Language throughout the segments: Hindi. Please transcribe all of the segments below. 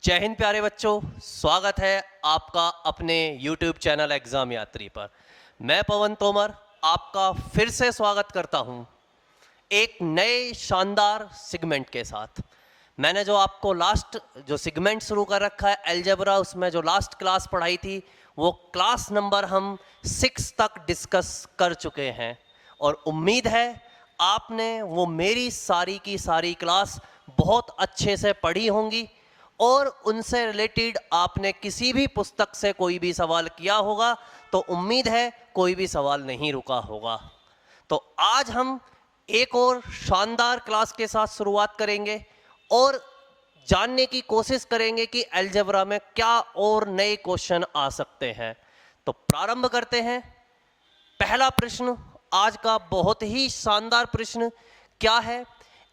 जय हिंद प्यारे बच्चों, स्वागत है आपका अपने YouTube चैनल एग्जाम यात्री पर। मैं पवन तोमर आपका फिर से स्वागत करता हूं एक नए शानदार सेगमेंट के साथ। मैंने जो आपको लास्ट जो सेगमेंट शुरू कर रखा है अलजेब्रा, उसमें जो लास्ट क्लास पढ़ाई थी वो क्लास नंबर हम 6 तक डिस्कस कर चुके हैं और उम्मीद है आपने वो मेरी सारी की सारी क्लास बहुत अच्छे से पढ़ी होंगी और उनसे रिलेटेड आपने किसी भी पुस्तक से कोई भी सवाल किया होगा तो उम्मीद है कोई भी सवाल नहीं रुका होगा। तो आज हम एक और शानदार क्लास के साथ शुरुआत करेंगे और जानने की कोशिश करेंगे कि अलजेब्रा में क्या और नए क्वेश्चन आ सकते हैं। तो प्रारंभ करते हैं। पहला प्रश्न आज का बहुत ही शानदार प्रश्न क्या है?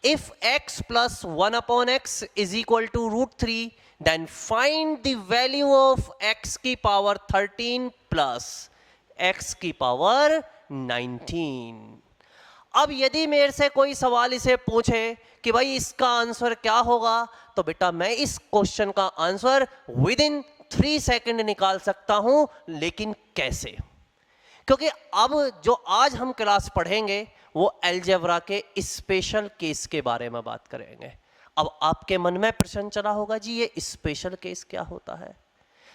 If x plus 1/x is equal to √3 then find the value of x की पावर 13 प्लस x की पावर 19। अब यदि मेरे से कोई सवाल इसे पूछे कि भाई इसका आंसर क्या होगा, तो बेटा मैं इस क्वेश्चन का आंसर विद इन 3 सेकंड निकाल सकता हूं। लेकिन कैसे? क्योंकि अब जो आज हम क्लास पढ़ेंगे वो अलजेब्रा के स्पेशल केस के बारे में बात करेंगे। अब आपके मन में प्रश्न चला होगा, जी ये स्पेशल केस क्या होता है?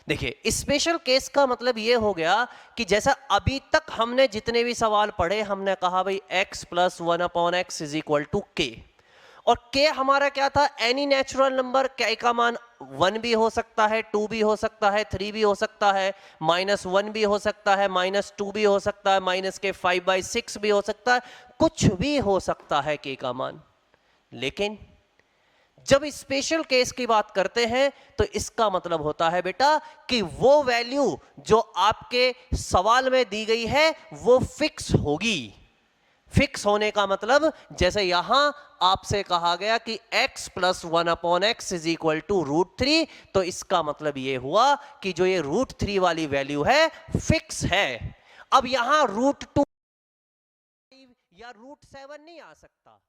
देखिए, स्पेशल केस का मतलब ये हो गया कि जैसा अभी तक हमने जितने भी सवाल पढ़े, हमने कहा भाई x plus 1/x is equal to k, और के हमारा क्या था? Any natural number. के का मान 1 भी हो सकता है, 2 भी हो सकता है, 3 भी हो सकता है, -1 भी हो सकता है, -2 भी हो सकता है, -5/6 भी हो सकता है, कुछ भी हो सकता है के का मान। लेकिन जब स्पेशल केस की बात करते हैं तो इसका मतलब होता है बेटा कि वो वैल्यू जो आपके सवाल में दी गई है वो फिक्स होगी। फिक्स होने का मतलब जैसे यहां आपसे कहा गया कि x plus 1/x is equal to √3, तो इसका मतलब यह हुआ कि जो ये √3 वाली वैल्यू है फिक्स है। अब यहां √2 या √7 नहीं आ सकता,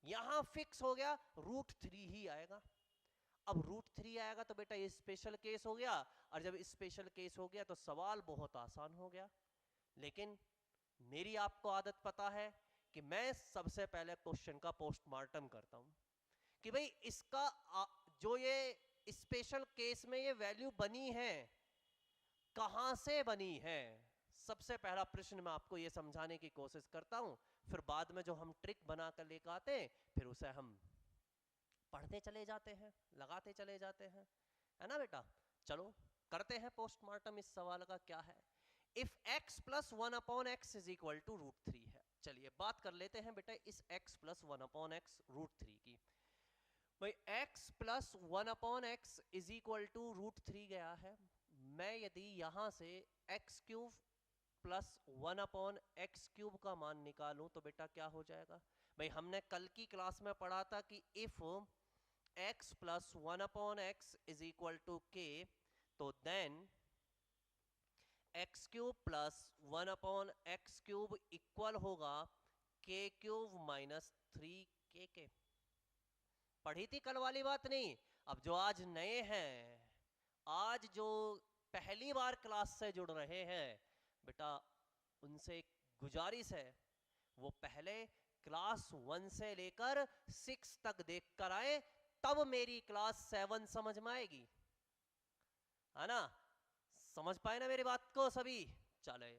यहां फिक्स हो गया √3 ही आएगा। अब √3 आएगा तो बेटा ये स्पेशल केस हो गया, और जब स्पेशल केस हो गया तो सवाल बहुत आसान हो गया। लेकिन मेरी आपको आदत पता है कि मैं सबसे पहले क्वेश्चन का पोस्टमार्टम करता हूं कि भाई इसका जो ये स्पेशल केस में ये वैल्यू बनी है कहां से बनी है। सबसे पहला प्रश्न मैं आपको ये समझाने की कोशिश करता हूं, फिर बाद में जो हम ट्रिक बनाकर लेकर आते हैं फिर उसे हम पढ़ते चले जाते हैं, लगाते चले जाते हैं, है ना बेटा? चलो करते हैं पोस्टमार्टम इस सवाल का। क्या है? If x plus 1/x is equal to √3 है। चलिए बात कर लेते हैं बेटा इस x प्लस 1/x √3 की। भाई x plus 1/x is equal to √3 गया है। मैं यदि यहां से x क्यूब प्लस 1/x³ का मान निकालूं तो बेटा क्या हो जाएगा? भाई हमने कल की क्लास में पढ़ा था कि if x plus 1/x is equal to k, तो then x³ plus 1/x³ equal होगा k³ माइनस 3k के। पढ़ी थी कल वाली बात नहीं। अब जो आज नए हैं, आज जो पहली बार क्लास से जुड़ रहे हैं बेटा, उनसे एक गुजारिश है, वो पहले क्लास 1 से लेकर 6 तक देख कर आए, तब मेरी क्लास 7 समझ में आएगी, है ना? समझ पाए ना मेरी बात को सभी? चले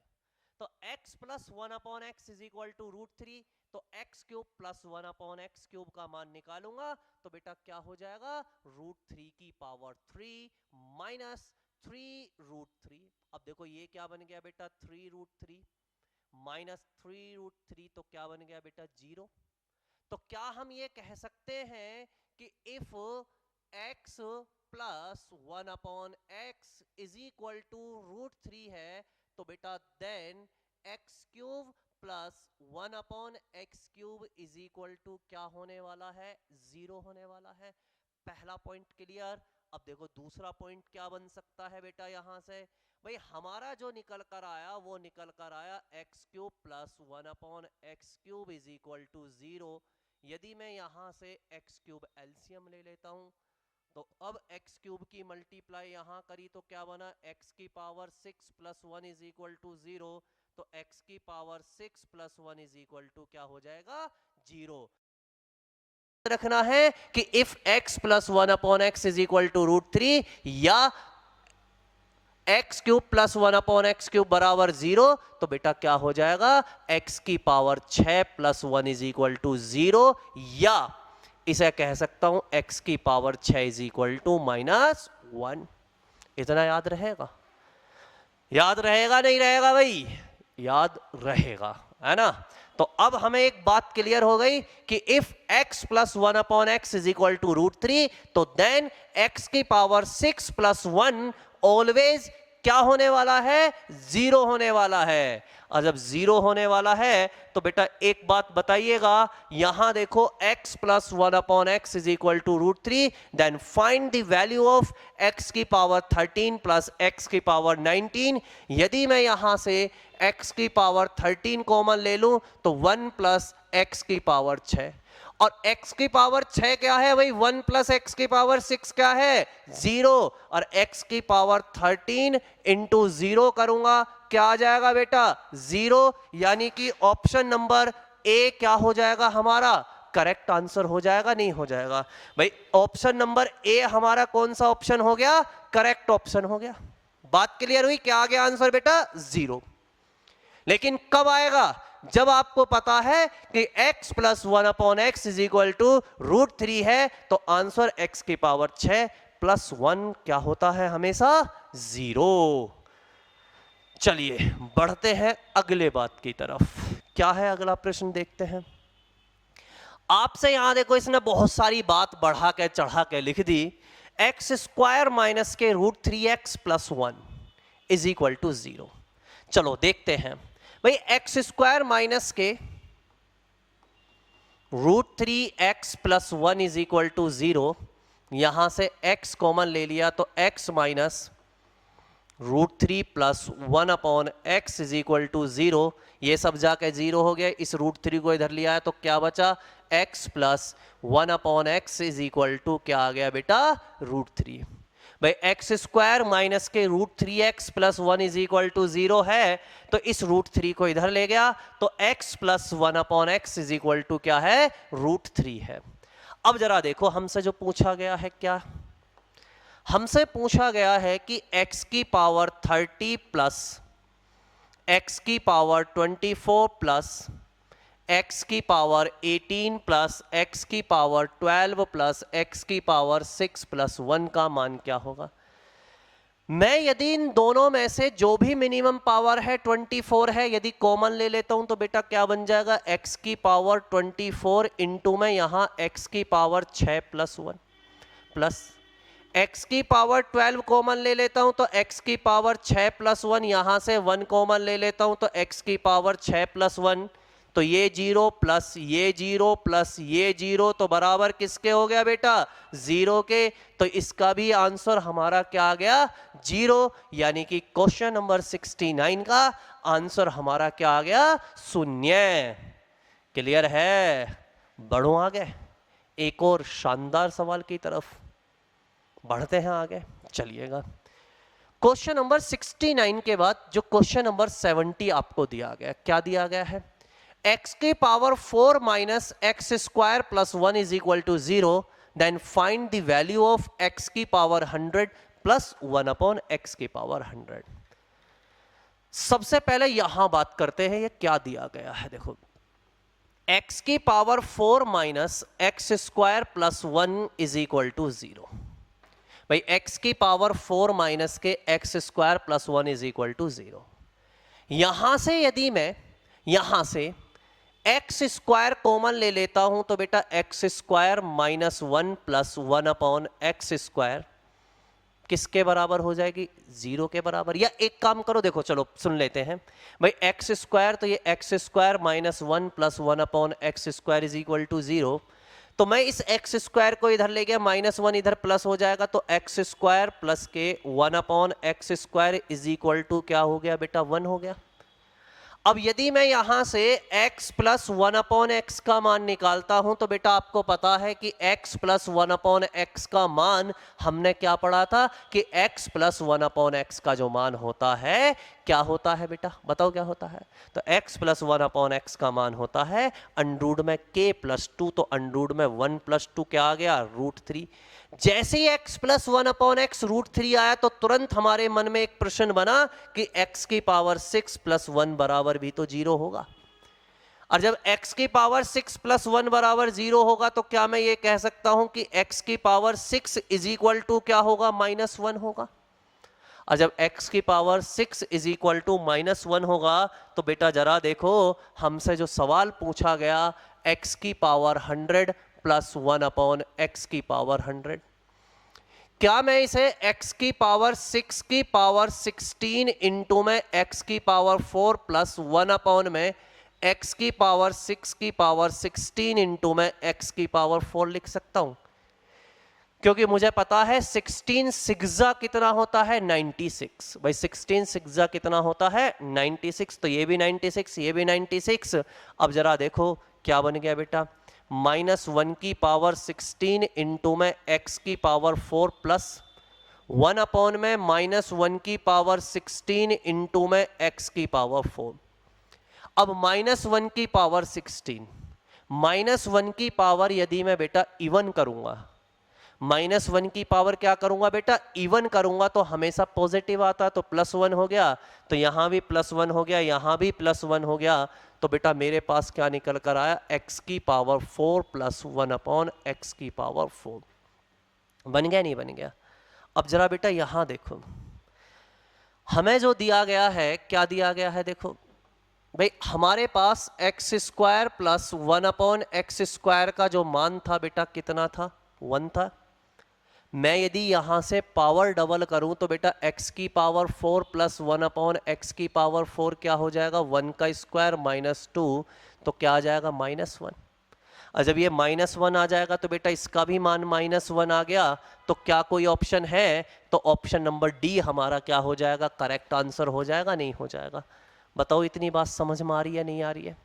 तो x plus 1/x is equal to √3, तो x³ प्लस 1/x³ का मान निकालूंगा तो बेटा क्या हो जाएगा? √3 की पावर 3 माइनस 3√3। अब देखो ये क्या बन गया बेटा? 3√3 माइनस 3√3, तो क्या बन गया बेटा? 0। तो क्या हम ये कह सकते हैं कि if x plus 1/x is equal to √3 है, तो बेटा then x³ plus 1/x³ is equal to क्या होने वाला है? 0 होने वाला है। पहला पॉइंट क्लियर। अब देखो दूसरा पॉइंट क्या बन सकता है बेटा यहां से? भाई हमारा जो निकल कर आया वो निकल कर आया x³ plus 1/x³ is equal to 0। यदि मैं यहां से x³ एलसीएम ले लेता हूं तो अब एक्स क्यूब की मल्टीप्लाई यहां करी तो क्या बना, एक्स की power 6 plus 1 is equal to 0। तो एक्स की power 6 plus 1 is equal to क्या हो जाएगा, 0। रखना है कि if x plus 1 upon x is equal to √3 या x cube plus 1 upon x cube बराबर 0, तो बेटा क्या हो जाएगा, x की power 6 plus 1 is equal to 0, या इसे कह सकता हूं x की पावर 6 इज इक्वल टू -1। इतना याद रहेगा, याद रहेगा नहीं रहेगा भाई, याद रहेगा, है ना। तो अब हमें एक बात क्लियर हो गई कि if x plus 1 upon x is equal to √3, तो देन x की पावर 6 प्लस 1 ऑलवेज क्या होने वाला है, 0 होने वाला है। और जब 0 होने वाला है तो बेटा एक बात बताइएगा, यहां देखो x plus 1 upon x is equal to √3, then find the value of x की पावर 13 प्लस x की पावर 19। यदि मैं यहां से x की पावर 13 कॉमन ले लूं तो 1 प्लस x की पावर 6, और x की पावर 6 क्या है भाई, 1 प्लस एक्स की पावर 6 क्या है, 0, और x की पावर 13 इंटू 0 करूंगा, क्या आ जाएगा बेटा, 0। यानी कि ऑप्शन नंबर ए क्या हो जाएगा हमारा, करेक्ट आंसर हो जाएगा, नहीं हो जाएगा भाई। ऑप्शन नंबर ए हमारा कौन सा ऑप्शन हो गया, करेक्ट ऑप्शन हो गया। बात क्लियर हुई, क्या आ गया आंसर बेटा, 0। लेकिन कब आएगा, जब आपको पता है कि x plus 1 upon x is equal to √3 है, तो आंसर x की पावर 6 प्लस 1 क्या होता है, हमेशा 0। चलिए बढ़ते हैं अगले बात की तरफ। क्या है अगला प्रश्न, देखते हैं। आपसे यहां देखो इसने बहुत सारी बात बढ़ा के चढ़ा के लिख दी, एक्स स्क्वायर माइनस के √3x plus 1 is equal to 0। चलो देखते हैं भाई, एक्स स्क्वायर माइनस के √3x plus 1 is equal to 0, यहां से x कॉमन ले लिया तो x minus √3 plus 1 upon x is equal to 0, ये सब जाके 0 हो गया। इस √3 को इधर लिया है तो क्या बचा, x plus 1 upon x is equal to क्या आ गया बेटा, √3। भाई एक्स स्क्वायर माइनस के √3x plus 1 is equal to 0 है, तो इस √3 को इधर ले गया तो x plus 1 upon x is equal to क्या है, √3 है। अब जरा देखो हमसे जो पूछा गया है, क्या हमसे पूछा गया है कि x की पावर 30 प्लस x की पावर 24 प्लस x की पावर 18 प्लस x की पावर 12 प्लस x की पावर 6 प्लस 1 का मान क्या होगा। मैं यदि इन दोनों में से जो भी मिनिमम पावर है 24 है, यदि कॉमन ले लेता हूं तो बेटा क्या बन जाएगा, x की पावर 24 इंटू में यहां x की पावर 6 प्लस 1 प्लस x की पावर 12 कॉमन ले लेता हूं तो x की पावर 6 प्लस 1, यहां से 1 कॉमन ले लेता हूं तो x की पावर 6 प्लस 1, तो ये 0 प्लस ये 0 प्लस ये 0, तो बराबर किसके हो गया बेटा, 0 के। तो इसका भी आंसर हमारा क्या आ गया, 0। यानी कि क्वेश्चन नंबर 69 का आंसर हमारा क्या आ गया, 0। क्लियर है, बढ़ो आगे एक और शानदार सवाल की तरफ बढ़ते हैं आगे, चलिएगा। क्वेश्चन नंबर 69 के बाद जो क्वेश्चन नंबर 70 आपको दिया गया, क्या दिया गया है, x की power 4 minus x square plus 1 is equal to 0, then find the value of x की पावर 100 प्लस 1 अपॉन x की पावर 100। सबसे पहले यहां बात करते हैं ये क्या दिया गया है। देखो x की power 4 minus x square plus 1 is equal to 0। भाई x की power 4 minus k x square plus 1 is equal to 0। यहां से यदि मैं यहां से एक्स स्क्वायर कॉमन ले लेता हूं तो बेटा x square minus 1 plus 1 upon x square किसके बराबर हो जाएगी, 0 के बराबर। या एक काम करो, देखो चलो सुन लेते हैं भाई, एक्स स्क्वायर तो ये x square minus 1 plus 1 upon x square is equal to 0। तो मैं इस एक्स स्क्वायर को इधर ले गया, माइनस 1 इधर प्लस हो जाएगा, तो x square plus k 1 upon x square is equal to क्या हो गया बेटा, 1 हो गया। अब यदि मैं यहां से x प्लस 1/x का मान निकालता हूं तो बेटा आपको पता है कि x प्लस 1/x का मान हमने क्या पढ़ा था कि x प्लस 1/x का जो मान होता है क्या होता है बेटा, बताओ क्या होता है। तो x प्लस 1/x का मान होता है अंडरूट में k प्लस 2, तो अंडरूट में 1 प्लस 2 क्या आ गया, √3। जैसे ही x प्लस 1/x √3 आया तो तुरंत हमारे मन में एक प्रश्न बना कि x की पावर 6 प्लस 1 बराबर भी तो 0 होगा। और जब x की पावर 6 प्लस 1 बराबर 0 होगा तो क्या मैं ये कह सकता हूं कि x की पावर 6 इज इक्वल टू क्या होगा, -1 होगा। और जब x की पावर 6 इज इक्वल टू -1 होगा तो बेटा जरा देखो हमसे जो सवाल पूछा गया x की पावर 100 प्लस 1/x की पावर 100, क्या मैं इसे x की पावर 6 की पावर 16 इंटू में x की पावर 4 प्लस 1 में x की पावर 6 की पावर 16 इंटू में x की पावर 4 लिख सकता हूं, क्योंकि मुझे पता है 16 सिक्सा कितना होता है, 96। भाई 16 सिक्सा कितना होता है, 96। तो ये भी 96, ये भी 96। अब जरा देखो क्या बन गया बेटा, -1 की पावर 16 इंटू में x की पावर 4 प्लस 1 में -1 की पावर 16 इंटू में x की पावर 4। अब -1 की पावर 16, -1 की पावर यदि मैं बेटा इवन करूंगा, -1 की पावर क्या करूंगा बेटा, इवन करूंगा तो हमेशा पॉजिटिव आता, तो +1 हो गया, तो यहां भी +1 हो गया, यहां भी +1 हो गया। तो बेटा मेरे पास क्या निकल कर आया, x की पावर 4 प्लस 1/x की पावर 4। बन गया नहीं बन गया। अब जरा बेटा यहां देखो हमें जो दिया गया है, क्या दिया गया है, देखो भाई हमारे पास x² प्लस 1/x² का जो मान था बेटा कितना था, 1 था। मैं यदि यहां से पावर डबल करूं तो बेटा x की पावर 4 प्लस 1/x की पावर 4 क्या हो जाएगा, 1 का स्क्वायर -2, तो क्या आ जाएगा, -1। और जब ये -1 आ जाएगा तो बेटा इसका भी मान -1 आ गया, तो क्या कोई ऑप्शन है, तो ऑप्शन नंबर डी हमारा क्या हो जाएगा, करेक्ट आंसर हो जाएगा, नहीं हो जाएगा। बताओ इतनी बात समझ में आ रही है, नहीं आ रही है,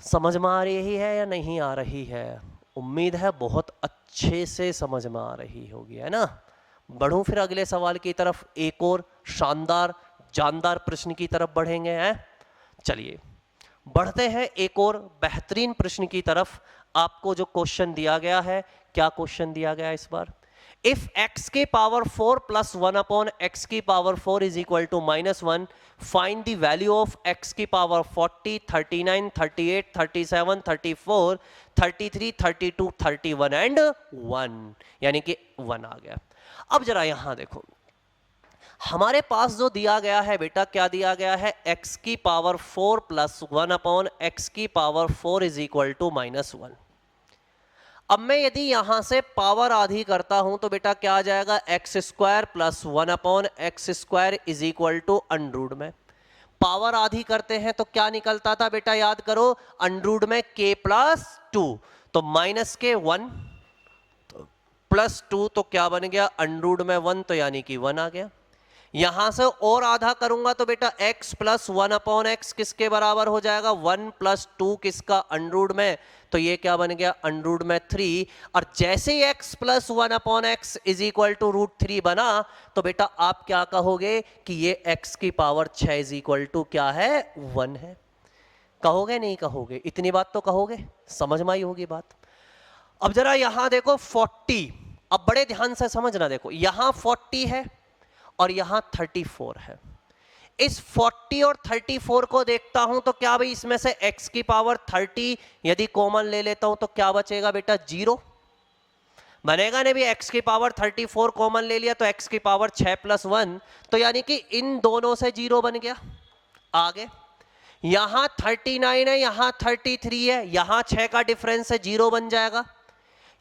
समझ में आ रही है या नहीं आ रही है। उम्मीद है बहुत अच्छे से समझ में आ रही होगी, है ना। बढ़ूं फिर अगले सवाल की तरफ, एक और शानदार जानदार प्रश्न की तरफ बढ़ेंगे, हैं। चलिए बढ़ते हैं एक और बेहतरीन प्रश्न की तरफ। आपको जो क्वेश्चन दिया गया है, क्या क्वेश्चन दिया गया है इस बार, इफ x की पावर 4 प्लस 1/x की power 4 is equal to -1, find the value of x की पावर 40, 39, 38, 37, 34, 33, 32, 31 एंड 1, यानी कि 1 आ गया। अब जरा यहां देखो हमारे पास जो दिया गया है बेटा, क्या दिया गया है, x की पावर 4 प्लस 1/x की पावर 4 इज इक्वल टू -1। अब मैं यदि यहां से पावर आधी करता हूं तो बेटा क्या आ जाएगा, x² plus 1/x² is equal to under root में, पावर आधी करते हैं तो क्या निकलता था बेटा, याद करो, अंडरूट में k प्लस 2, तो -k1 तो +2, तो क्या बन गया, अंडरूट में 1, तो यानी कि 1 आ गया। यहां से और आधा करूंगा तो बेटा x प्लस 1/x किसके बराबर हो जाएगा, 1 + 2 किसका, अंडरूट में, तो ये क्या बन गया, अंडरूट में 3। और जैसे ही x plus 1/x is equal to √3 बना तो बेटा आप क्या कहोगे कि ये x की पावर 6 इज इक्वल टू क्या है, 1 है। कहोगे नहीं कहोगे, इतनी बात तो कहोगे, समझ में आई होगी बात। अब जरा यहां देखो 40, अब बड़े ध्यान से समझना, देखो यहां 40 है और यहां 34 है। इस 40 और 34 को देखता हूं तो क्या भाई इसमें से x की पावर 30 यदि कॉमन ले लेता हूं तो क्या बचेगा बेटा, 0 बनेगा नहीं भी। x की पावर 34 कॉमन ले लिया तो x की पावर 6 + 1, तो यानी कि इन दोनों से 0 बन गया। आगे यहां 39 है, यहां 33 है, यहां 6 का डिफरेंस है, 0 बन जाएगा।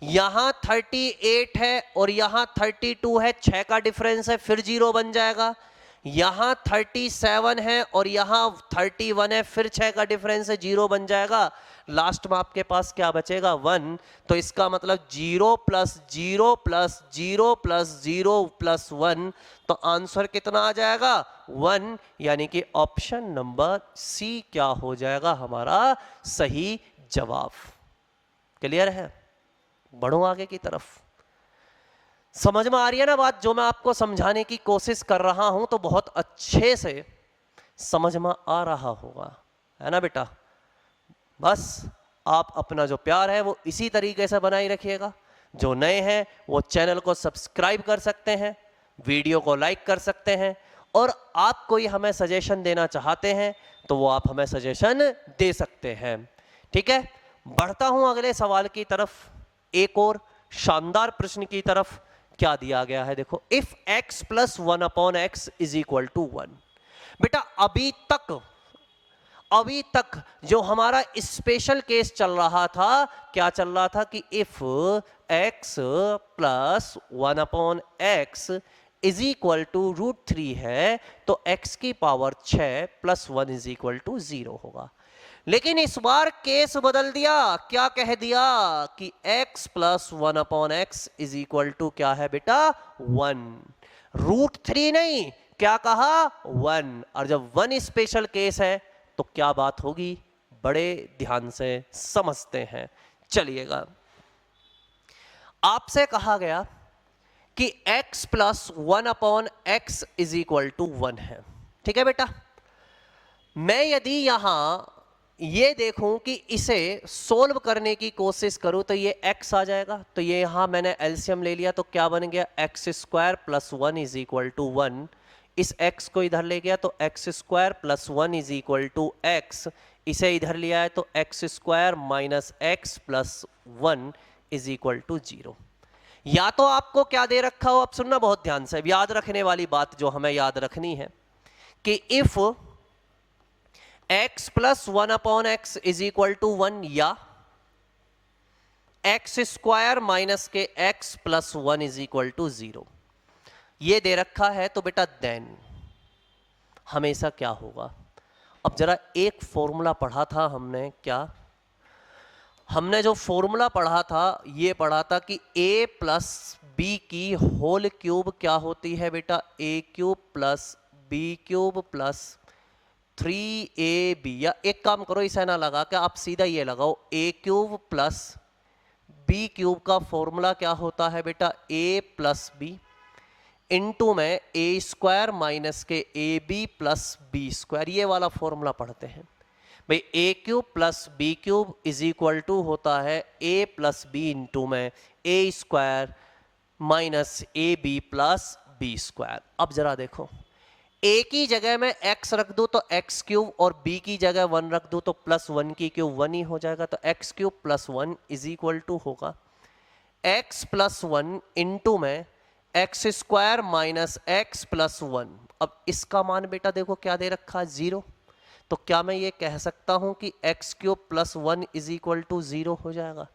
यहां 38 है और यहां 32 है, 6 का डिफरेंस है, फिर 0 बन जाएगा। यहां 37 है और यहां 31 है, फिर 6 का डिफरेंस है, 0 बन जाएगा। लास्ट में आपके पास क्या बचेगा? 1। तो इसका मतलब 0 प्लस 0 प्लस 0 प्लस 0 प्लस 1, तो आंसर कितना आ जाएगा? 1। यानी कि ऑप्शन नंबर सी क्या हो जाएगा हमारा सही जवाब। क्लियर है? बढ़ो आगे की तरफ। समझ में आ रही है ना बात? जो मैं आपको समझाने की कोशिश कर रहा हूं तो बहुत अच्छे से समझ में आ रहा होगा, है ना बेटा? बस आप अपना जो प्यार है वो इसी तरीके से बनाए रखिएगा। जो नए हैं वो चैनल को सब्सक्राइब कर सकते हैं, वीडियो को लाइक कर सकते हैं, और आप कोई हमें सजेशन देना चाहते हैं तो वो आप हमें सजेशन दे सकते हैं। ठीक है, बढ़ता हूं अगले सवाल की तरफ, एक और शानदार प्रश्न की तरफ। क्या दिया गया है देखो, if x plus 1 upon x is equal to 1। बेटा अभी तक जो हमारा स्पेशल केस चल रहा था, क्या चल रहा था कि if x plus 1 upon x is equal to √3 है तो x की power 6 plus 1 is equal to 0 होगा। लेकिन इस बार केस बदल दिया, क्या कह दिया कि x plus 1 upon x is equal to क्या है बेटा? 1। √3 नहीं, क्या कहा? 1। और जब 1 स्पेशल केस है तो क्या बात होगी? बड़े ध्यान से समझते हैं। चलिएगा, आपसे कहा गया कि x plus 1 upon x is equal to 1 है। ठीक है बेटा, मैं यदि यहां ये देखूं कि इसे सोल्व करने की कोशिश करूं तो ये x आ जाएगा। तो ये यहां मैंने एलसीएम ले लिया तो क्या बन गया? X square plus 1 is equal to 1। इस x को इधर ले गया तो x square plus 1 is equal to x. इसे इधर लिया है तो x square minus x plus 1 is equal to 0। या तो आपको क्या दे रखा हो, अब सुनना बहुत ध्यान से, याद रखने वाली बात जो हमें याद रखनी है कि if x plus 1 upon x is equal to 1 या x square minus k x plus 1 is equal to 0, ये दे रखा है तो बेटा देन हमेशा क्या होगा? अब जरा एक फॉर्मूला पढ़ा था हमने, क्या हमने जो फॉर्मूला पढ़ा था ये पढ़ा था कि a प्लस बी की होल क्यूब क्या होती है बेटा? a cube plus b cube plus 3ab, या एक काम करो इसे ना लगा के आप सीधा ये लगाओ, a cube plus b cube का फॉर्मूला क्या होता है बेटा? a प्लस बी इंटू में a square minus k ab plus b square, ये वाला फॉर्मूला पढ़ते हैं भाई। a cube plus b cube is equal to होता है a प्लस बी इंटू में a square minus a b plus b square. अब जरा देखो, a की जगह में x रख दूं तो x क्यूब और b की जगह 1 रख दूं तो प्लस 1 की क्यूब 1 ही हो जाएगा। तो x cube plus 1 is equal to होगा x प्लस 1 इंटू में x square minus x plus 1। अब इसका मान बेटा देखो क्या दे रखा है? 0। तो क्या मैं ये कह सकता हूं कि x cube plus 1 is equal to 0 हो जाएगा?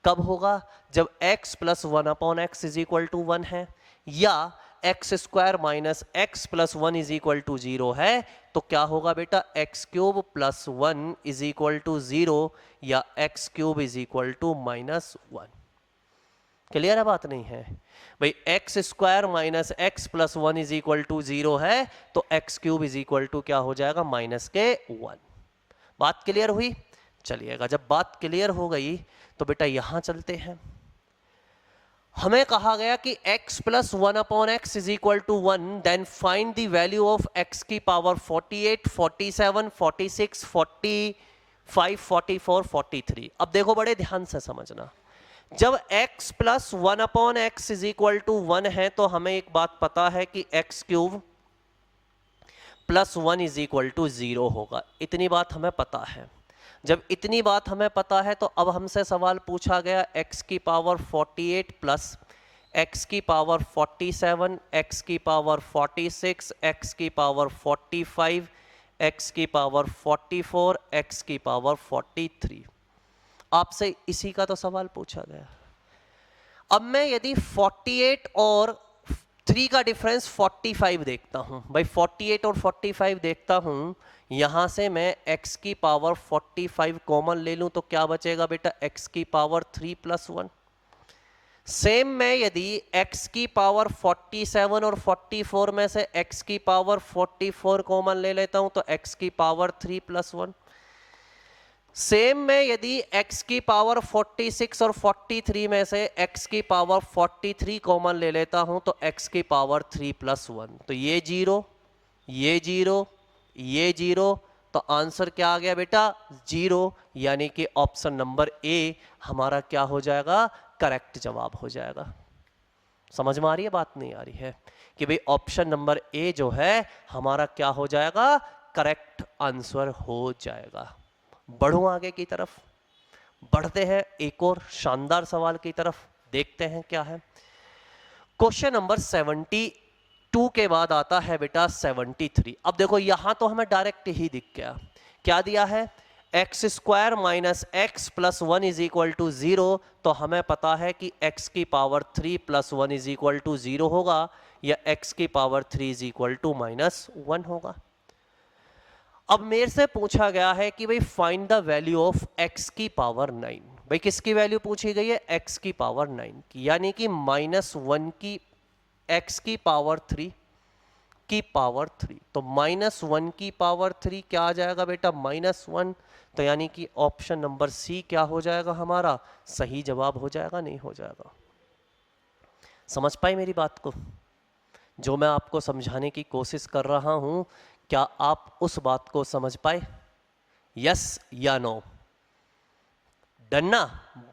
कब होगा? जब x plus 1 upon x is equal to 1 है, या x square minus x plus 1 is equal to 0 है। तो क्या होगा बेटा? X cube plus 1 is equal to 0 या x cube is equal to minus 1। Clear है बात? नहीं है भाई, x square minus x plus 1 is equal to 0 है तो x cube is equal to क्या हो जाएगा? माइनस के 1। बात क्लियर हुई? चलिएगा, जब बात क्लियर हो गई तो बेटा यहां चलते हैं। हमें कहा गया कि x plus 1 upon x is equal to 1, then find the value of x की पावर 48, 47, 46, 45, 44, 43। अब देखो बड़े ध्यान से समझना, जब x plus 1 upon x is equal to 1 है तो हमें एक बात पता है कि x cube plus 1 is equal to 0 होगा। इतनी बात हमें पता है। जब इतनी बात हमें पता है तो अब हमसे सवाल पूछा गया x की पावर 48 प्लस x की पावर 47, x की पावर 46, x की पावर 45, x की पावर 44, x की पावर 43। आपसे इसी का तो सवाल पूछा गया। अब मैं यदि 48 और 3 का डिफरेंस 45 देखता हूं भाई, 48 और 45 देखता हूं, यहां से मैं x की पावर 45 कॉमन ले लूं तो क्या बचेगा बेटा, x की पावर 3 प्लस 1। सेम मैं यदि x की पावर 47 और 44 में से x की पावर 44 कॉमन ले लेता हूं तो x की पावर 3 प्लस 1। सेम में यदि x की पावर 46 और 43 में से x की पावर 43 कॉमन ले लेता हूं तो x की पावर 3 प्लस 1। तो ये जीरो, ये जीरो, ये जीरो, तो आंसर क्या आ गया बेटा, जीरो, यानी कि ऑप्शन नंबर ए हमारा क्या हो जाएगा, करेक्ट जवाब हो जाएगा। समझ में आ रही है बात, नहीं आ रही है, कि भाई ऑप्शन नंबर ए जो है हमारा क्या हो जाएगा, करेक्ट आंसर हो जाएगा। बढ़ूं आगे की तरफ, बढ़ते हैं एक और शानदार सवाल की तरफ, देखते हैं क्या है। क्वेश्चन नंबर 72 के बाद आता है बेटा 73। अब देखो यहां तो हमें डायरेक्ट ही दिख गया, क्या दिया है, x square minus x plus 1 is equal to 0। तो हमें पता है कि x की power 3 plus 1 is equal to 0 होगा, या x की power 3 is equal to minus 1 होगा। अब मेरे से पूछा गया है कि भाई find the value of x की पावर 9। भाई किसकी वैल्यू पूछी गई है, x की पावर 9 की, यानी कि -1 की x की पावर 3 की पावर 3। तो -1 की पावर 3 क्या आ जाएगा बेटा, -1। तो यानी कि ऑप्शन नंबर सी क्या हो जाएगा हमारा, सही जवाब हो जाएगा, नहीं हो जाएगा। समझ पाए मेरी बात को, जो मैं आपको समझाने की कोशिश कर रहा हूं, क्या आप उस बात को समझ पाए, यस या नो। डन ना,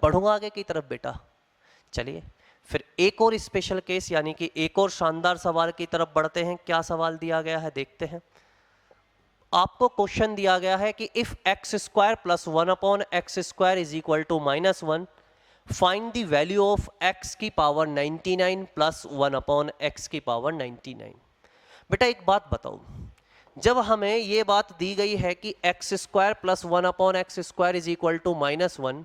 बढ़ूंगा आगे की तरफ बेटा। चलिए फिर एक और स्पेशल केस, यानी कि एक और शानदार सवाल की तरफ बढ़ते हैं। क्या सवाल दिया गया है देखते हैं। आपको क्वेश्चन दिया गया है कि if x square plus 1 upon x square is equal to -1, find the value of x की पावर 99 प्लस 1 अपॉन एक्स की पावर 99। बेटा एक बात बताओ, जब हमें ये बात दी गई है कि x square plus 1 upon x square is equal to -1,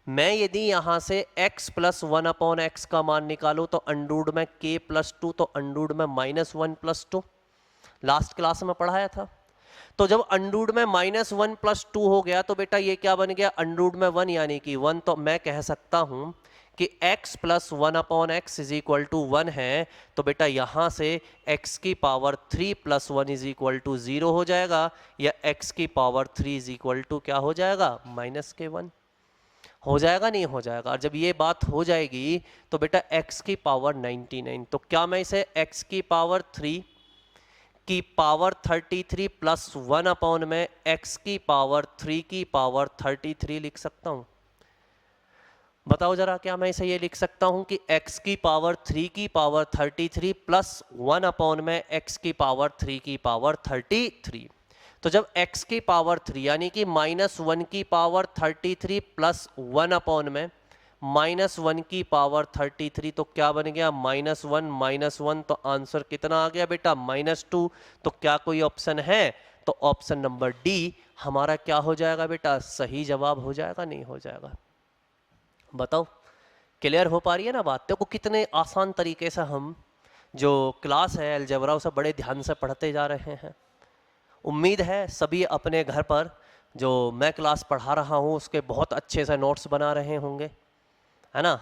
मैं यदि यहां से x प्लस 1 अपॉन एक्स का मान निकालूं तो अंडरूट में k प्लस 2, तो अंडरूट में -1 प्लस 2, लास्ट क्लास में पढ़ाया था। तो जब अंडरूट में -1 प्लस 2 हो गया तो बेटा ये क्या बन गया, अंडरूट में 1 यानी कि 1। तो मैं कह सकता हूं कि x plus 1 upon x is equal to 1 है। तो बेटा यहां से x की power 3 plus 1 is equal to 0 हो जाएगा, या x की पावर 3 इज इक्वल टू क्या हो जाएगा, -k1 हो जाएगा, नहीं हो जाएगा। और जब ये बात हो जाएगी तो बेटा x की पावर 99, तो क्या मैं इसे x की पावर 3 की पावर 33 प्लस 1 अपॉन में x की पावर 3 की पावर 33 लिख सकता हूं। बताओ जरा, क्या मैं इसे ये लिख सकता हूं कि x की पावर 3 की पावर 33 प्लस 1 अपॉन में x की पावर 3 की पावर 33। तो जब x की पावर 3 यानी कि -1 की पावर 33 प्लस 1 अपॉन में -1 की पावर 33, तो क्या बन गया, -1 तो आंसर कितना आ गया बेटा, -2। तो क्या कोई ऑप्शन है, तो ऑप्शन नंबर डी हमारा क्या हो जाएगा बेटा, सही जवाब हो जाएगा, नहीं हो जाएगा। बताओ क्लियर हो पा रही है ना बात। देखो कितने आसान तरीके से हम जो क्लास है अलजेब्रा उसे बड़े ध्यान से पढ़ते जा रहे हैं। उम्मीद है सभी अपने घर पर जो मैं क्लास पढ़ा रहा हूँ उसके बहुत अच्छे से नोट्स बना रहे होंगे, है ना।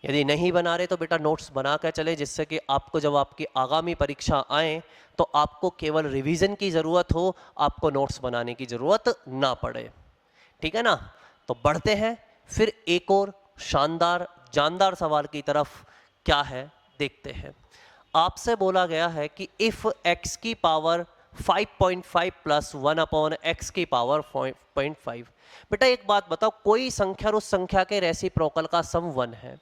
यदि नहीं बना रहे तो बेटा नोट्स बना कर चले, जिससे कि आपको जब आपकी आगामी परीक्षा आए तो आपको केवल रिवीजन की ज़रूरत हो, आपको नोट्स बनाने की ज़रूरत ना पड़े। ठीक है ना। तो बढ़ते हैं फिर एक और शानदार जानदार सवाल की तरफ। क्या है देखते हैं। आपसे बोला गया है कि इफ़ x की पावर 5.5 प्लस 1 अपॉन एक्स की पावर 0.5। बेटा एक बात बताओ, कोई संख्या और उस संख्या के रेसिप्रोकल का सम 1 है,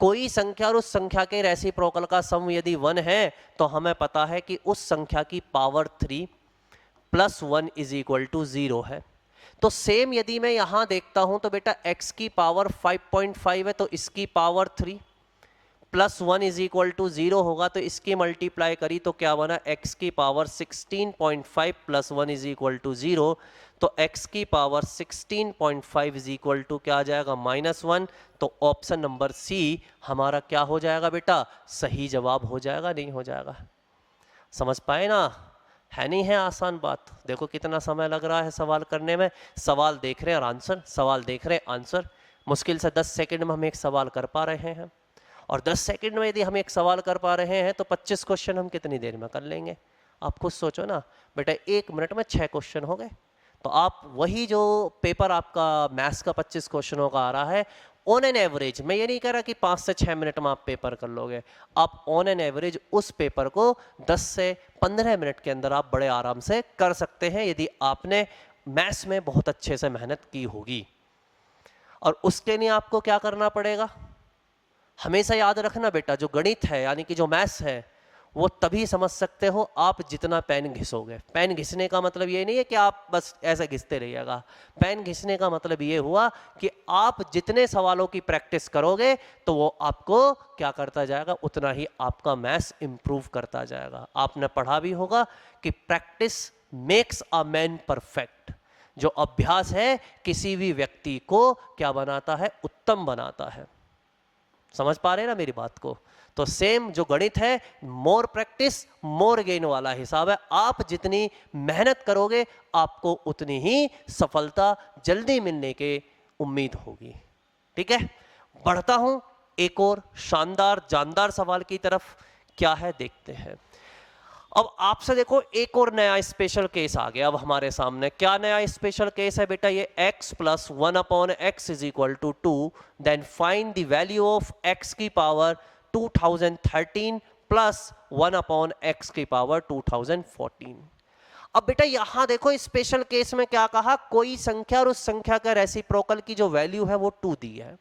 कोई संख्या और उस संख्या के रेसिप्रोकल का सम यदि 1 है तो हमें पता है कि उस संख्या की power 3 plus 1 is equal to 0 है। तो सेम यदि मैं यहां देखता हूं तो बेटा x की पावर 5.5 है तो इसकी power 3 plus 1 is equal to 0 होगा तो इसकी मल्टीप्लाई करी तो क्या बना, x की power 16.5 plus 1 is equal to 0, तो x की पावर 16.5 इज इक्वल टू क्या आ जाएगा, -1। तो ऑप्शन नंबर सी हमारा क्या हो जाएगा बेटा, सही जवाब हो जाएगा, नहीं हो जाएगा। समझ पाए ना, है नहीं है आसान बात। देखो कितना समय लग रहा है सवाल करने में, सवाल देख रहे हैं और आंसर, सवाल देख रहे हैं आंसर। मुश्किल से 10 सेकंड में हम एक सवाल कर पा रहे हैं, और 10 सेकंड में यदि हम एक सवाल कर पा रहे हैं तो 25 क्वेश्चन हम कितनी देर में कर लेंगे। आप खुद सोचो ना बेटा, 1 मिनट में 6 क्वेश्चन हो गए। तो आप वही जो पेपर आपका मैथ्स का 25 क्वेश्चनों का आ रहा है, ऑन एन एवरेज, मैं ये नहीं कह रहा कि 5 से 6 मिनट में आप पेपर कर लोगे, आप ऑन एन एवरेज उस पेपर को 10 से 15 मिनट के अंदर आप बड़े आराम से कर सकते हैं, यदि आपने मैथ्स में बहुत अच्छे से मेहनत की होगी। और उसके लिए आपको क्या करना पड़ेगा, हमेशा याद रखना बेटा, जो गणित है यानी कि जो मैथ्स है वो तभी समझ सकते हो आप जितना पेन घिसोगे। पेन घिसने का मतलब ये नहीं है कि आप बस ऐसे घिसते रहिएगा, पेन घिसने का मतलब ये हुआ कि आप जितने सवालों की प्रैक्टिस करोगे तो वो आपको क्या करता जाएगा, उतना ही आपका मैथ्स इंप्रूव करता जाएगा। आपने पढ़ा भी होगा कि practice makes a man perfect, जो अभ्यास है किसी भी व्यक्ति को क्या बनाता है, उत्तम बनाता है। समझ पा रहे हैं ना मेरी बात को। तो सेम जो गणित है, मोर प्रैक्टिस मोर गेन वाला हिसाब है। आप जितनी मेहनत करोगे आपको उतनी ही सफलता जल्दी मिलने की उम्मीद होगी। ठीक है, बढ़ता हूं एक और शानदार जानदार सवाल की तरफ। क्या है देखते हैं। अब आपसे देखो एक और नया स्पेशल केस आ गया अब हमारे सामने। क्या नया स्पेशल केस है बेटा, ये x plus 1/x is equal to 2, then find the value of x की पावर 2013 प्लस 1/x की पावर 2014। अब बेटा यहां देखो स्पेशल केस में क्या कहा, कोई संख्या और उस संख्या का रेसिप्रोकल की जो वैल्यू है वो 2 दी है।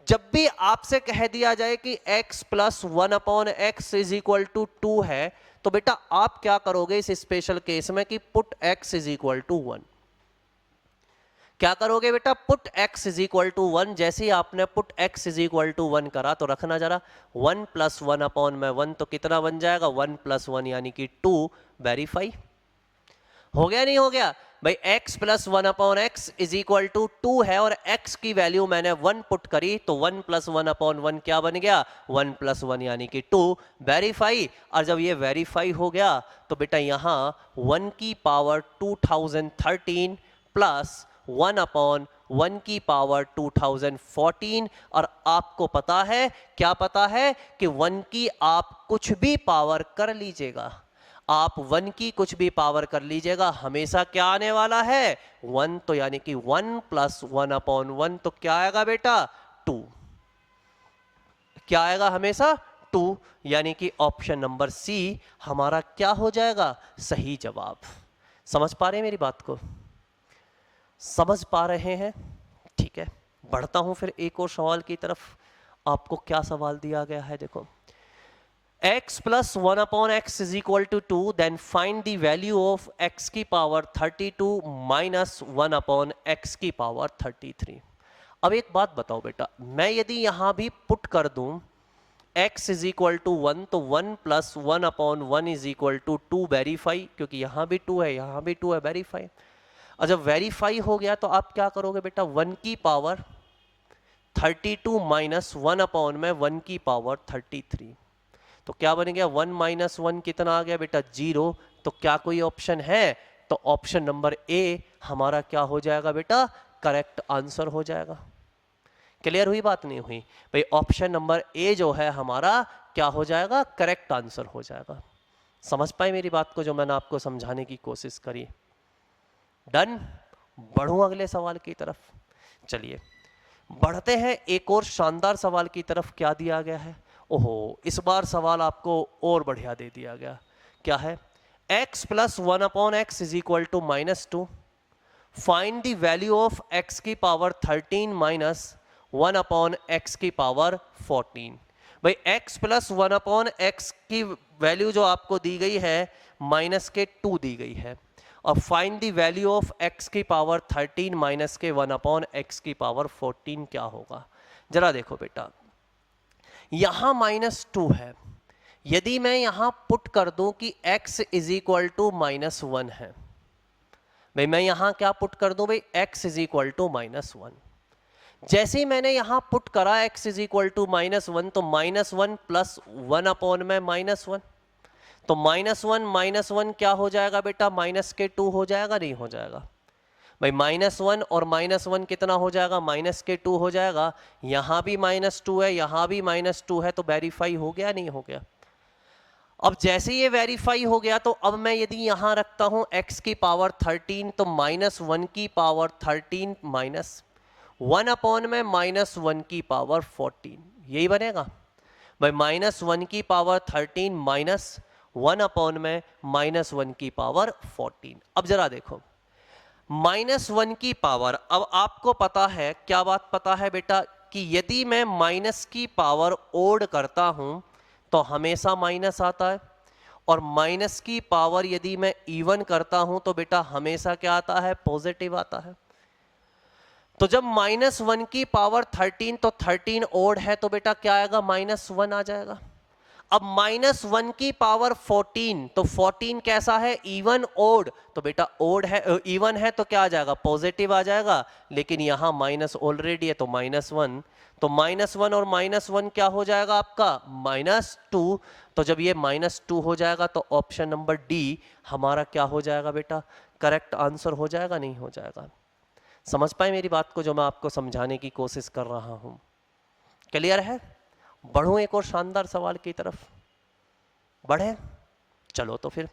जब भी आपसे कह दिया जाए कि x plus 1/x is equal to 2 है, तो बेटा आप क्या करोगे इस स्पेशल केस में कि put x is equal to 1। क्या करोगे बेटा, put x is equal to 1। जैसे ही आपने put x is equal to 1 करा तो रखना जरा 1 प्लस 1/1, तो कितना बन जाएगा 1 प्लस 1 यानी कि 2। वेरीफाई हो गया नहीं हो गया भाई, x plus 1/x is equal to 2 है और x की वैल्यू मैंने 1 पुट करी तो 1 प्लस 1/1 क्या बन गया, 1 प्लस 1 यानी कि 2। वेरीफाई। और जब ये वेरीफाई हो गया तो बेटा यहां 1 की पावर 2013 प्लस 1/1 की पावर 2014। और आपको पता है, क्या पता है कि 1 की आप कुछ भी पावर कर लीजिएगा, आप 1 की कुछ भी पावर कर लीजिएगा, हमेशा क्या आने वाला है 1। तो यानी कि 1 प्लस 1/1 तो क्या आएगा बेटा 2। क्या आएगा हमेशा 2, यानी कि ऑप्शन नंबर सी हमारा क्या हो जाएगा, सही जवाब। समझ पा रहे हैं मेरी बात को, समझ पा रहे हैं। ठीक है, बढ़ता हूं फिर एक और सवाल की तरफ। आपको क्या सवाल दिया गया है, देखो x plus 1/x is equal to 2, then find the value of x की पावर 32 minus 1/x की पावर 33। अब एक बात बताओ बेटा, मैं यदि यहां भी पुट कर दूं x is equal to 1, तो 1 plus 1/1 is equal to 2। Verify, क्योंकि यहां भी 2 है यहां भी 2 है, वेरीफाई। और जब वेरीफाई हो गया तो आप क्या करोगे बेटा, 1 की पावर 32 माइनस 1/1 की पावर 33, तो क्या बन गया 1 माइनस 1 कितना आ गया बेटा 0। तो क्या कोई ऑप्शन है, तो ऑप्शन नंबर ए हमारा क्या हो जाएगा बेटा, करेक्ट आंसर हो जाएगा। क्लियर हुई बात, नहीं हुई भाई, ऑप्शन नंबर ए जो है हमारा क्या हो जाएगा, करेक्ट आंसर हो जाएगा। समझ पाए मेरी बात को, जो मैंने आपको समझाने की कोशिश करी। डन, बढ़ूं अगले सवाल की तरफ। चलिए बढ़ते हैं एक और शानदार सवाल की तरफ। क्या दिया गया है, ओहो इस बार सवाल आपको और बढ़िया दे दिया गया। क्या है, x plus 1/x is equal to -2, find the value of x की पावर 13 माइनस 1/x की पावर 14। भाई x प्लस 1/x की वैल्यू जो आपको दी गई है माइनस के 2 दी गई है, और find the value of x की पावर 13 माइनस के 1/x की पावर 14 क्या होगा। जरा देखो बेटा, यहां -2 है, यदि मैं यहां पुट कर दूं कि x इज इक्वल टू -1 है, भाई मैं यहां क्या पुट कर दूं भाई, x इज इक्वल टू -1। जैसे ही मैंने यहां पुट करा x इज इक्वल टू -1, तो -1 प्लस 1 अपॉन में -1, तो -1 क्या हो जाएगा बेटा, -2 हो जाएगा, नहीं हो जाएगा भाई। -1 और -1 कितना हो जाएगा, -2 हो जाएगा। यहां भी -2 है, यहां भी -2 है, तो वेरीफाई हो गया, नहीं हो गया। अब जैसे ये वेरीफाई हो गया, तो अब मैं यदि यहां रखता हूं x की पावर 13, तो -1 की पावर 13 माइनस 1 अपॉन में -1 की पावर 14, यही बनेगा भाई। -1 की पावर 13 माइनस 1 अपॉन में -1 की पावर 14। अब जरा देखो, -1 की पावर, अब आपको पता है क्या बात पता है बेटा, कि यदि मैं माइनस की पावर ओड करता हूं तो हमेशा माइनस आता है, और माइनस की पावर यदि मैं इवन करता हूं तो बेटा हमेशा क्या आता है, पॉजिटिव आता है। तो जब -1 की पावर 13, तो 13 ओड है, तो बेटा क्या आएगा, -1 आ जाएगा। अब -1 की पावर 14, तो 14 कैसा है, इवन ओड, तो बेटा ओड है, इवन है, तो क्या आ जाएगा, पॉजिटिव आ जाएगा। लेकिन यहां माइनस ऑलरेडी है, तो -1, तो -1 और -1 क्या हो जाएगा आपका, -2। तो जब ये -2 हो जाएगा, तो ऑप्शन नंबर डी हमारा क्या हो जाएगा बेटा, करेक्ट आंसर हो जाएगा, नहीं हो जाएगा। समझ पाए मेरी बात को, जो मैं आपको समझाने की कोशिश कर रहा हूं, क्लियर है। बढ़ूं एक और शानदार सवाल की तरफ, बढ़े, चलो तो फिर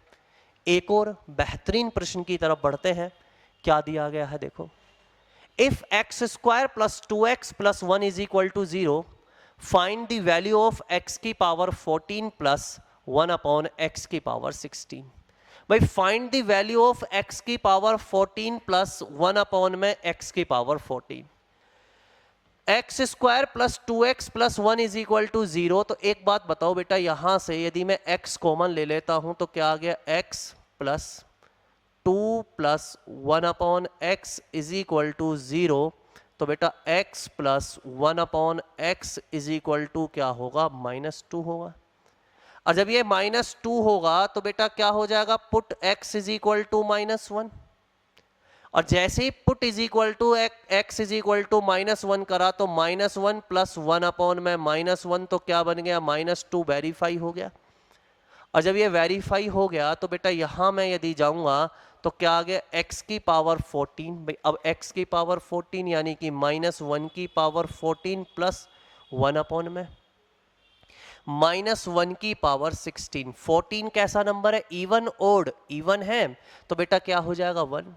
एक और बेहतरीन प्रश्न की तरफ बढ़ते हैं। क्या दिया गया है देखो, if x² plus 2x plus 1 is equal to 0, find the value of x की पावर 14 प्लस 1 अपॉन x की पावर 16। भाई find the value of x की पावर 14 प्लस 1 अपॉन में x की power 14। x² plus 2x plus 1 is equal to 0। तो एक बात बताओ बेटा, यहां से यदि मैं x कॉमन ले लेता हूं तो क्या आ गया, x plus 2 plus 1 upon x is equal to 0। तो बेटा x plus 1 upon x is equal to क्या होगा, -2 होगा। और जब ये -2 होगा तो बेटा क्या हो जाएगा, put x is equal to -1, और जैसे ही put is equal to x is equal to -1 करा, तो -1 प्लस 1 अपॉन में -1, तो क्या बन गया, -2 वेरीफाई हो गया। और जब ये वेरीफाई हो गया, तो बेटा यहां मैं यदि जाऊंगा तो क्या आ गया, x की पावर 14। भाई अब x की पावर 14 यानी कि -1 की पावर 14 प्लस 1 अपॉन में -1 की पावर 16। 14 कैसा नंबर है, इवन ओड, इवन है, तो बेटा क्या हो जाएगा, 1।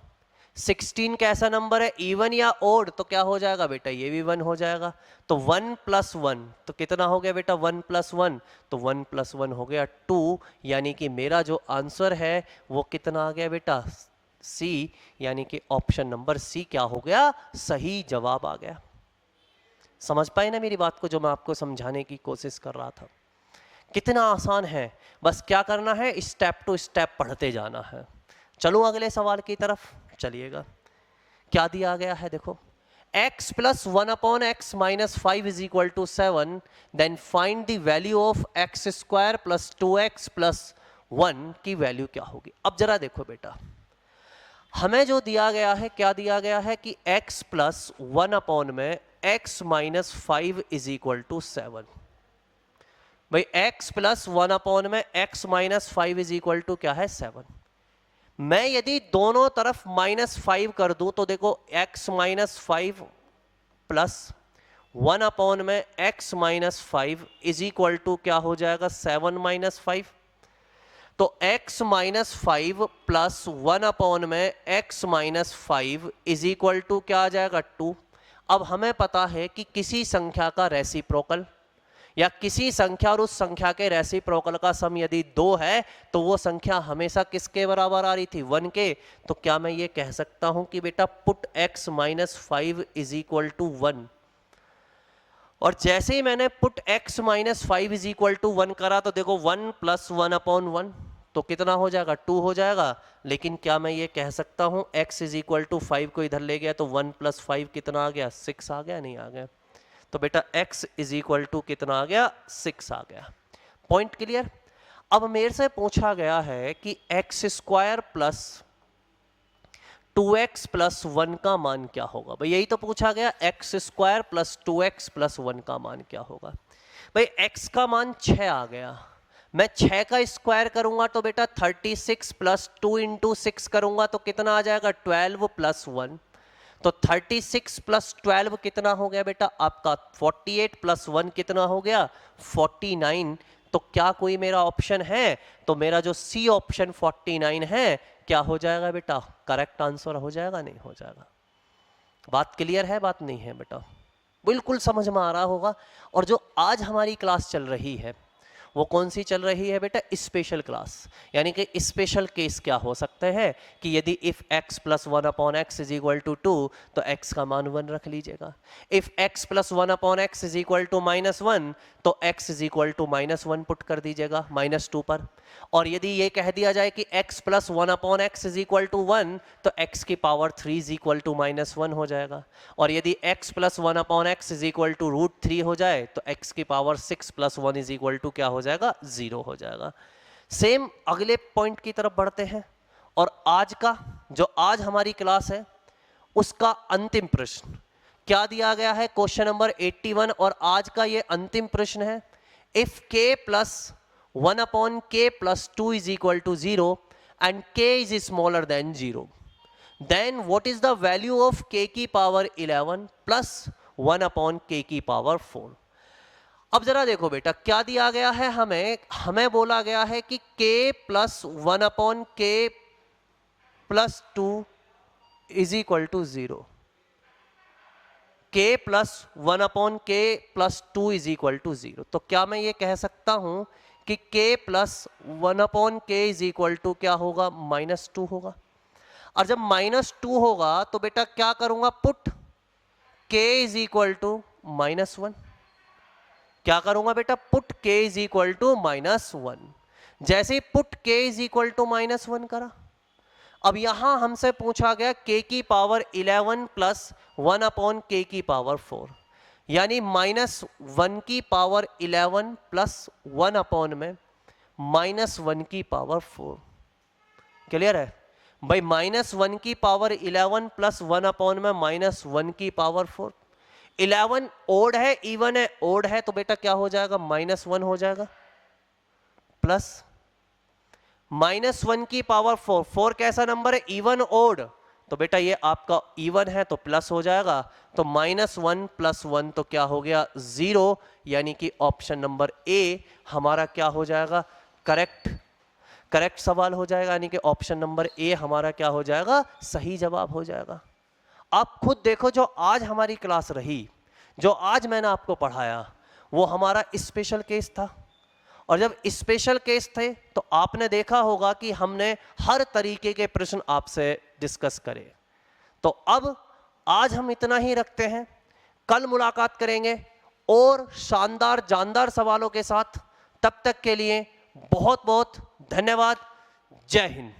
16 कैसा नंबर है, इवन या ओड, तो क्या हो जाएगा बेटा, ये भी 1 हो जाएगा। तो 1 प्लस 1 तो कितना हो गया बेटा, 1 प्लस 1, तो 1 प्लस 1 हो गया 2। यानी कि मेरा जो आंसर है वो कितना आ गया बेटा, सी, यानी कि ऑप्शन नंबर सी क्या हो गया, सही जवाब आ गया। समझ पाए ना मेरी बात को, जो मैं आपको समझाने की कोशिश कर रहा था। कितना आसान है, बस क्या करना है, स्टेप टू स्टेप पढ़ते जाना है। चलो अगले सवाल की तरफ चलिएगा। क्या दिया गया है देखो, x plus 1 upon x minus 5 is equal to 7, then find the value of x² plus 2x plus 1 की वैल्यू क्या होगी। अब जरा देखो बेटा, हमें जो दिया गया है, क्या दिया गया है कि x प्लस 1 अपॉन में x minus 5 is equal to 7। भाई x प्लस 1 अपॉन में x minus 5 is equal to क्या है, 7। मैं यदि दोनों तरफ -5 कर दूं तो देखो x माइनस 5 प्लस 1 अपॉन में x minus 5 is equal to क्या हो जाएगा, 7 माइनस 5। तो x माइनस 5 प्लस 1 अपॉन में x minus 5 is equal to क्या आ जाएगा, 2। अब हमें पता है कि किसी संख्या का रेसिप्रोकल या किसी संख्या और उस संख्या के रेसिप्रोकल का सम यदि 2 है तो वो संख्या हमेशा किसके बराबर आ रही थी, 1 के। तो क्या मैं ये कह सकता हूं कि बेटा put x minus 5 is equal to 1, और जैसे ही मैंने put x minus 5 is equal to 1 करा तो देखो 1 प्लस 1 अपॉन 1 तो कितना हो जाएगा, 2 हो जाएगा। लेकिन क्या मैं ये कह सकता हूं x इज इक्वल टू 5 को इधर ले गया तो 1 प्लस 5 कितना आ गया, 6 आ गया, नहीं आ गया। तो बेटा x इज इक्वल टू कितना आ गया, 6 आ गया। Point clear. अब मेरे से पूछा गया है कि x square plus 2x plus 1 का मान क्या होगा। भाई यही तो पूछा गया, x square plus 2x plus 1 का मान क्या होगा। भाई x का मान 6 आ गया, मैं 6 का स्क्वायर करूंगा तो बेटा 36 प्लस 2 इंटू 6 करूंगा तो कितना आ जाएगा, 12 प्लस 1। तो 36 प्लस 12 कितना हो गया बेटा आपका, 48 प्लस 1 कितना हो गया, 49। तो क्या कोई मेरा ऑप्शन है, तो मेरा जो सी ऑप्शन 49 है क्या हो जाएगा बेटा, करेक्ट आंसर हो जाएगा, नहीं हो जाएगा। बात क्लियर है, बात नहीं है बेटा, बिल्कुल समझ में आ रहा होगा। और जो आज हमारी क्लास चल रही है वो कौन सी चल रही है बेटा, स्पेशल क्लास। यानी कि स्पेशल केस क्या हो सकते हैं कि यदि if x plus 1 upon x is equal to 2 तो x का मान 1 रख लीजिएगा। If x plus 1 upon x is equal to -1 तो x is equal to -1 put कर दीजिएगा -2 पर। और यदि ये कह दिया जाए कि x plus 1 upon x is equal to 1 तो x की पावर 3 इज इक्वल टू -1 हो जाएगा। और यदि x plus 1 upon x is equal to √3 हो जाए तो x की power 6 plus 1 is equal to क्या हो जाएगा, 0 हो जाएगा। सेम अगले पॉइंट की तरफ बढ़ते हैं। और आज का जो आज हमारी क्लास है उसका अंतिम प्रश्न क्या दिया गया है, क्वेश्चन नंबर 81। और आज का ये अंतिम प्रश्न है, if k plus 1 upon k plus 2 is equal to 0 and k is smaller than 0 then what is the value of k की पावर 11 प्लस 1 अपॉन k की पावर 4। अब जरा देखो बेटा क्या दिया गया है, हमें बोला गया है कि k plus 1 upon k plus 2 is equal to 0, k plus 1 upon k plus 2 is equal to 0। तो क्या मैं ये कह सकता हूं कि k plus 1 upon k is equal to क्या होगा, -2 होगा। और जब -2 होगा तो बेटा क्या करूंगा, put k is equal to -1। क्या करूंगा बेटा, put k is equal to -1। जैसे ही put k is equal to -1 करा, अब यहां हमसे पूछा गया k की पावर 11 प्लस 1 अपॉन k की पावर 4, यानी -1 की पावर 11 प्लस 1 अपॉन में -1 की पावर 4। क्लियर है भाई, -1 की पावर 11 प्लस 1 अपॉन में -1 की पावर 4। 11 ओड है, इवन है, ओड है तो बेटा क्या हो जाएगा, -1 हो जाएगा, प्लस -1 की पावर 4। 4 कैसा नंबर है, इवन ओड, तो बेटा ये आपका इवन है तो प्लस हो जाएगा। तो -1 प्लस 1 तो क्या हो गया, 0। यानी कि ऑप्शन नंबर ए हमारा क्या हो जाएगा, करेक्ट सवाल हो जाएगा। यानी कि ऑप्शन नंबर ए हमारा क्या हो जाएगा, सही जवाब हो जाएगा। आप खुद देखो, जो आज हमारी क्लास रही, जो आज मैंने आपको पढ़ाया वो हमारा स्पेशल केस था। और जब स्पेशल केस थे तो आपने देखा होगा कि हमने हर तरीके के प्रश्न आपसे डिस्कस करे। तो अब आज हम इतना ही रखते हैं, कल मुलाकात करेंगे और शानदार जानदार सवालों के साथ। तब तक के लिए बहुत बहुत धन्यवाद। जय हिंद।